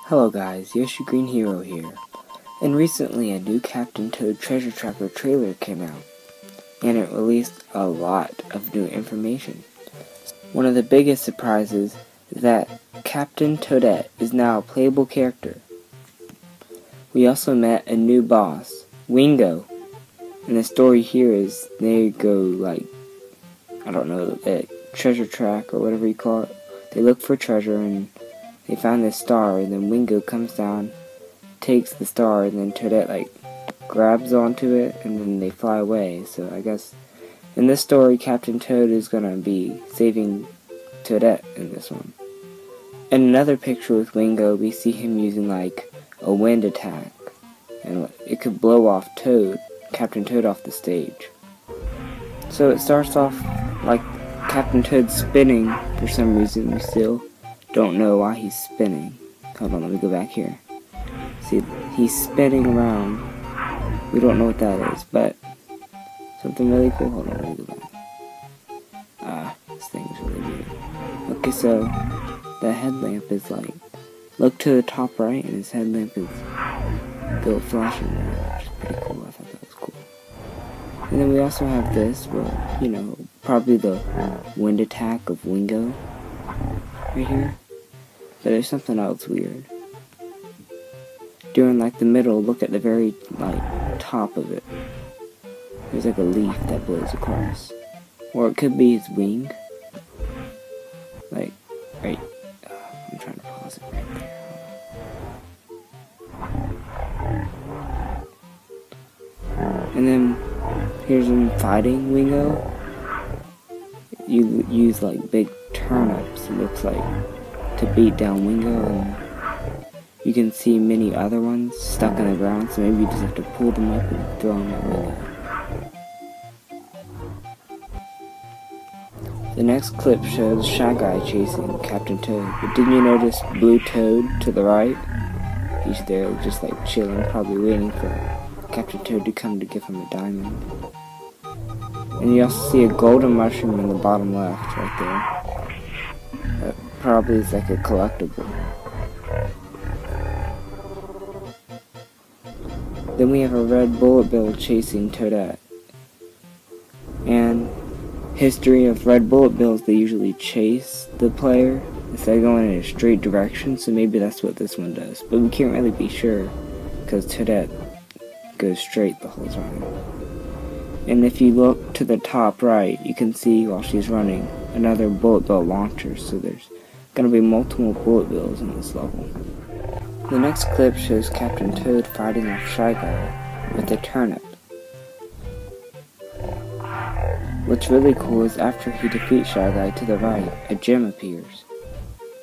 Hello guys, Yoshi Green Hero here, and recently a new Captain Toad Treasure Tracker trailer came out, and it released a lot of new information. One of the biggest surprises is that Captain Toadette is now a playable character. We also met a new boss, Wingo, and the story here is they go treasure track or whatever you call it. They look for treasure and they find this star, and then Wingo comes down, takes the star, and then Toadette grabs onto it, and then they fly away. So I guess in this story, Captain Toad is gonna be saving Toadette in this one. In another picture with Wingo, we see him using a wind attack, and it could blow off Captain Toad off the stage. So it starts off like Captain Toad spinning for some reason. We still don't know why he's spinning. Hold on, let me go back here. See, he's spinning around. We don't know what that is, but something really cool. Hold on, let me go back. This thing is really weird. Okay, so the headlamp is look to the top right, and his headlamp is still flashing around, which is pretty cool. I thought that was cool. And then we also have this, where, probably the wind attack of Wingo right here. But there's something else weird. During the middle, look at the very top of it. There's a leaf that blows across. Or it could be his wing. Right. I'm trying to pause it right there. And then here's him fighting Wingo. You use big turnips, it looks like, to beat down Wingo, and you can see many other ones stuck in the ground, so maybe you just have to pull them up and throw them at Wingo. The next clip shows Shy Guy chasing Captain Toad, but didn't you notice Blue Toad to the right? He's there just chilling, probably waiting for Captain Toad to come to give him a diamond. And you also see a golden mushroom in the bottom left, right there. That probably is a collectible. Then we have a red bullet bill chasing Toadette. And history of red bullet bills, they usually chase the player instead of going in a straight direction, so maybe that's what this one does. But we can't really be sure, because Toadette goes straight the whole time. And if you look to the top right, you can see while she's running another bullet bill launcher, so there's gonna be multiple bullet bills in this level. The next clip shows Captain Toad fighting off Shy Guy with a turnip. What's really cool is after he defeats Shy Guy to the right, a gem appears.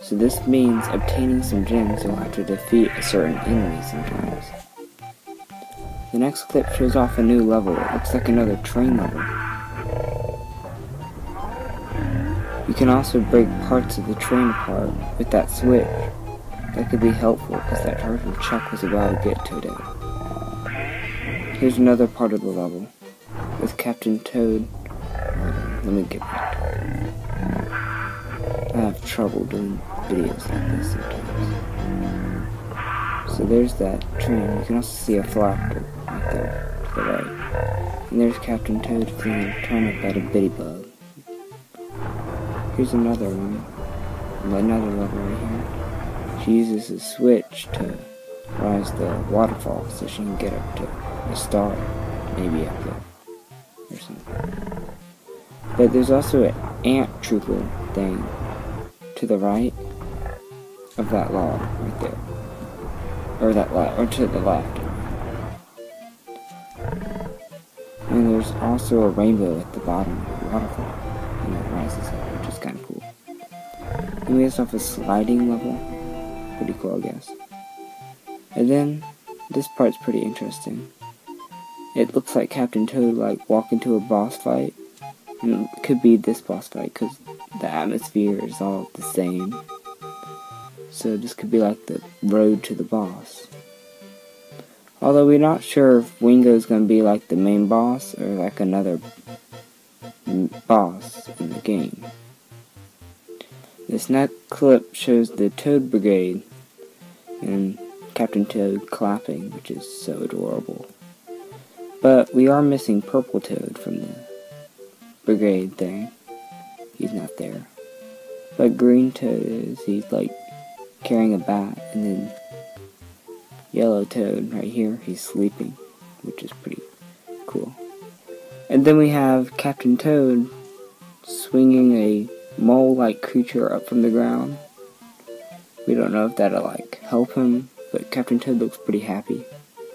So this means obtaining some gems, you'll have to defeat a certain enemy sometimes. The next clip shows off a new level. It looks like another train level. You can also break parts of the train apart with that switch. That could be helpful because that person Chuck was about to get Toadette. Here's another part of the level with Captain Toad. Let me get back to it. I have trouble doing videos like this sometimes. So there's that train. You can also see a flapper right there to the right. And there's Captain Toad flinging a turnip at a bitty bug. Here's another one. Another level right here. She uses a switch to rise the waterfall so she can get up to a star. Maybe up there. Or something. But there's also an ant trooper thing to the right of that log right there. Or to the left. And there's also a rainbow at the bottom of the waterfall. And it rises up, which is kind of cool. And we also have a sliding level. Pretty cool, I guess. And then, this part's pretty interesting. It looks like Captain Toad walk into a boss fight. And it could be this boss fight, because the atmosphere is all the same. So this could be the road to the boss. Although we're not sure if Wingo's gonna be the main boss or another boss in the game. This next clip shows the Toad Brigade and Captain Toad clapping, which is so adorable. But we are missing Purple Toad from the brigade thing. He's not there. But Green Toad is. He's like carrying a bat, and then Yellow Toad right here, he's sleeping, which is pretty cool. And then we have Captain Toad swinging a mole-like creature up from the ground. We don't know if that'll like help him, but Captain Toad looks pretty happy.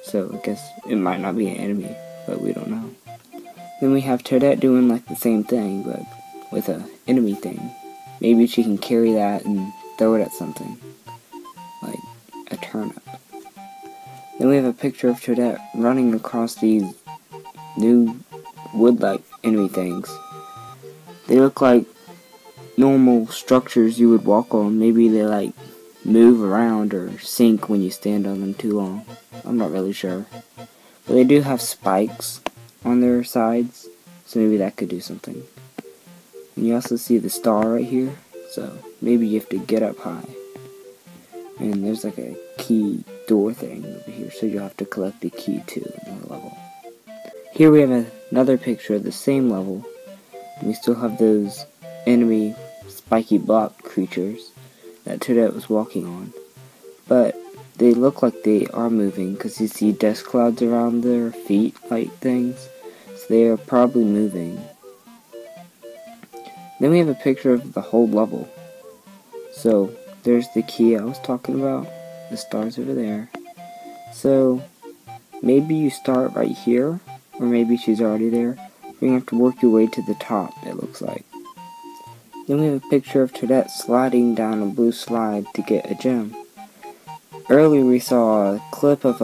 So I guess it might not be an enemy, but we don't know. Then we have Toadette doing like the same thing, but with a enemy thing. Maybe she can carry that and throw it at something, like a turnip. Then we have a picture of Toadette running across these new wood-like enemy things. They look like normal structures you would walk on. Maybe they like move around or sink when you stand on them too long. I'm not really sure. But they do have spikes on their sides, so maybe that could do something. And you also see the star right here, so maybe you have to get up high. And there's like a key door thing over here, so you'll have to collect the key too in another level. Here we have another picture of the same level, and we still have those enemy spiky block creatures that Toadette was walking on. But they look like they are moving, because you see dust clouds around their feet like things, so they are probably moving. Then we have a picture of the whole level. So there's the key I was talking about, the stars over there. So maybe you start right here, or maybe she's already there. You're going to have to work your way to the top, it looks like. Then we have a picture of Toadette sliding down a blue slide to get a gem. Earlier we saw a clip of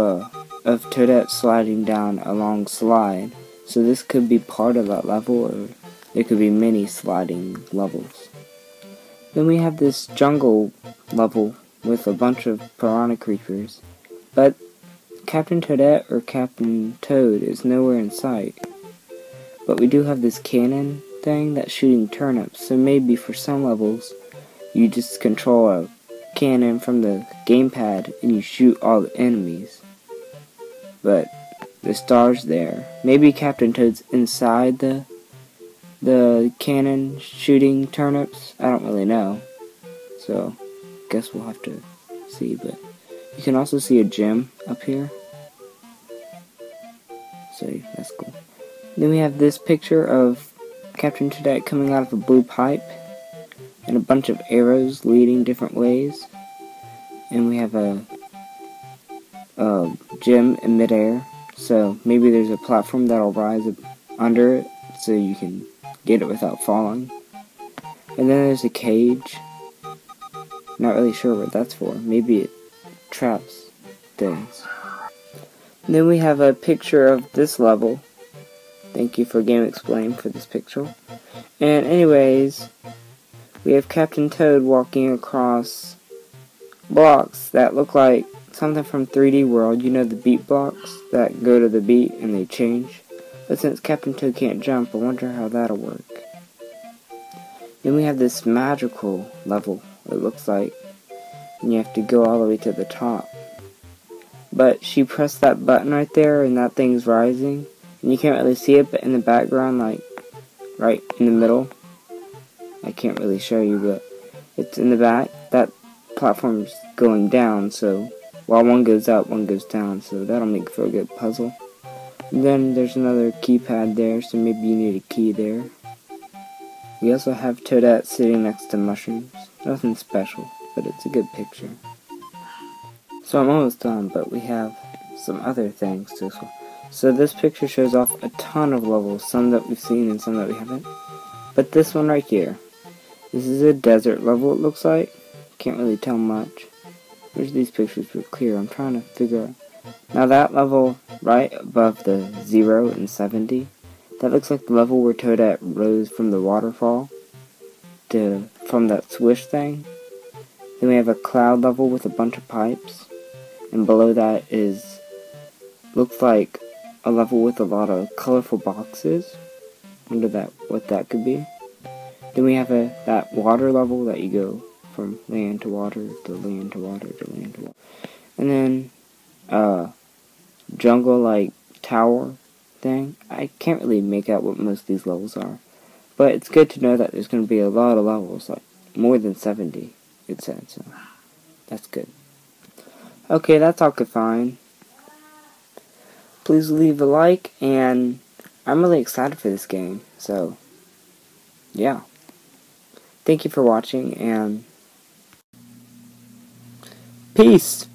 Toadette sliding down a long slide, so this could be part of that level, or there could be many sliding levels. Then we have this jungle level with a bunch of piranha creatures, but Captain Toadette or Captain Toad is nowhere in sight. But we do have this cannon thing that's shooting turnips, so maybe for some levels you just control a cannon from the gamepad and you shoot all the enemies. But the star's there. Maybe Captain Toad's inside the cannon shooting turnips. I don't really know, so guess we'll have to see. But you can also see a gem up here, so that's cool. Then we have this picture of Captain Toadette coming out of a blue pipe, and a bunch of arrows leading different ways. And we have a gem in midair, so maybe there's a platform that'll rise up under it, so you can get it without falling. And then there's a cage. Not really sure what that's for. Maybe it traps things. And then we have a picture of this level. Thank you for Game Explain for this picture. And anyways, we have Captain Toad walking across blocks that look like something from 3D World. You know, the beat blocks that go to the beat and they change. But since Captain Toad can't jump, I wonder how that'll work. Then we have this magical level, it looks like, and you have to go all the way to the top. But she pressed that button right there and that thing's rising, and you can't really see it, but in the background, like right in the middle, I can't really show you, but it's in the back. That platform's going down, so while one goes up, one goes down, so that'll make for a good puzzle. And then there's another keypad there, so maybe you need a key there. We also have Toadette sitting next to mushrooms. Nothing special, but it's a good picture. So I'm almost done, but we have some other things to show. So this picture shows off a ton of levels, some that we've seen and some that we haven't. But this one right here, this is a desert level, it looks like. Can't really tell much. Where's these pictures were clear? I'm trying to figure out. Now that level right above the 0 and 70, that looks like the level where Toadette rose from the waterfall from that swish thing. Then we have a cloud level with a bunch of pipes, and below that looks like a level with a lot of colorful boxes. Wonder what that could be. Then we have that water level that you go from land to water to land to water to land to water. And then, jungle, like, tower thing. I can't really make out what most of these levels are. But it's good to know that there's going to be a lot of levels, like, more than 70, it said, so that's good. Okay, that's all good fine. Please leave a like, and I'm really excited for this game, so, yeah. Thank you for watching, and peace!